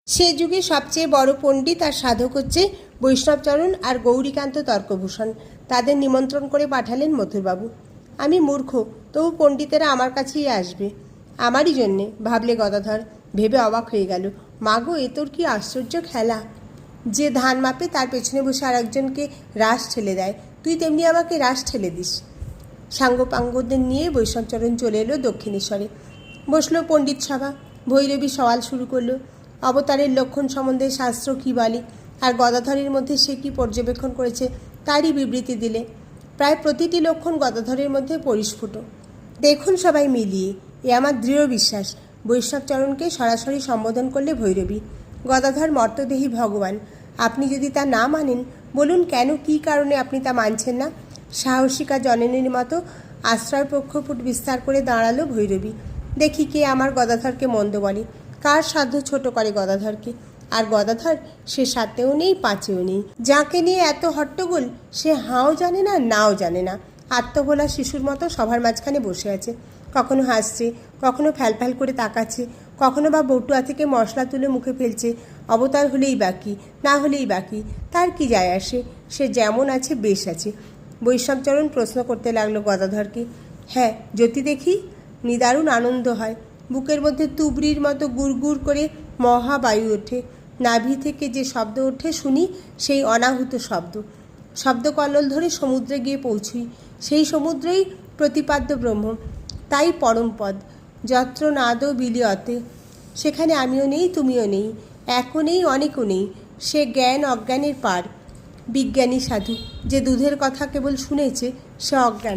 সে যুগে সবচেয়ে বড় পণ্ডিত আর সাধক হচ্ছে বৈষ্ণবচরণ আর গৌরীকান্ত তর্কভূষণ। তাদের নিমন্ত্রণ করে পাঠালেন মথুরবাবু। আমি মূর্খ, তবু পণ্ডিতেরা আমার কাছেই আসবে আমারই জন্যে, ভাবলে গদাধর। ভেবে অবাক হয়ে গেল। মাগো, এ তোর কি আশ্চর্য খেলা! যে ধান মাপে তার পেছনে বসে আর একজনকে রাশ ঠেলে দেয়, তুই তেমনি আমাকে রাশ ঠেলে দিস। সাঙ্গপাঙ্গদের নিয়ে বৈষ্ণবচরণ চলে এলো দক্ষিণেশ্বরে। বসলো পণ্ডিত সভা। ভৈরবী সওয়াল শুরু করলো। অবতারের লক্ষণ সম্বন্ধে শাস্ত্র কী বলে আর গদাধরের মধ্যে সে কী পর্যবেক্ষণ করেছে তারই বিবৃতি দিলে। প্রায় প্রতিটি লক্ষণ গদাধরের মধ্যে পরিস্ফুট। দেখুন সবাই মিলিয়ে, এ আমার দৃঢ় বিশ্বাস। বৈষ্ণবচরণকে সরাসরি সম্বোধন করলে ভৈরবী। গদাধর মর্তদেহী ভগবান, আপনি যদি তা না মানেন, বলুন কেন, কী কারণে আপনি তা মানছেন না। সাহসিকা জননীর মতো আশ্রয় পক্ষপুট বিস্তার করে দাঁড়ালো ভৈরবী। দেখি কে আমার গদাধরকে মন্দ বলে, কার সাধ্য ছোট করে গদাধরকে। আর গদাধর, সে সাতেও নেই পাঁচেও নেই। যাকে নিয়ে এত হট্টগোল, সে হাও জানে না নাও জানে না। আত্মভোলা শিশুর মতো সবার মাঝখানে বসে আছে। কখনো হাসছে, কখনো ফ্যালফ্যাল করে তাকাচ্ছে, কখনো বা বটুয়া থেকে মশলা তুলে মুখে ফেলছে। অবতার হলেই বাকি, না হলেই বাকি, তার কি যায় আসে? সে যেমন আছে বেশ আছে। বৈষ্ণবচরণ প্রশ্ন করতে লাগলো গদাধরকে। হ্যাঁ, জ্যোতি দেখি। নিদারুণ আনন্দ হয়। বুকের মধ্যে তুবড়ির মতো গুড়গুড় করে মহাবায়ু ওঠে। নাভি থেকে যে শব্দ ওঠে শুনি, সেই অনাহুত শব্দ। শব্দকল্লোল ধরে সমুদ্রে গিয়ে পৌঁছুই। সেই সমুদ্রেই প্রতিপাদ্য ব্রহ্ম, তাই পরমপদ। যত্র নাদো বিলিয়তে, সেখানে আমিও নেই, তুমিও নেই, একও নেই, অনেকও নেই। সে জ্ঞান অজ্ঞানের পার। বিজ্ঞানী সাধু, যে দুধের কথা কেবল শুনেছে, সে অজ্ঞান।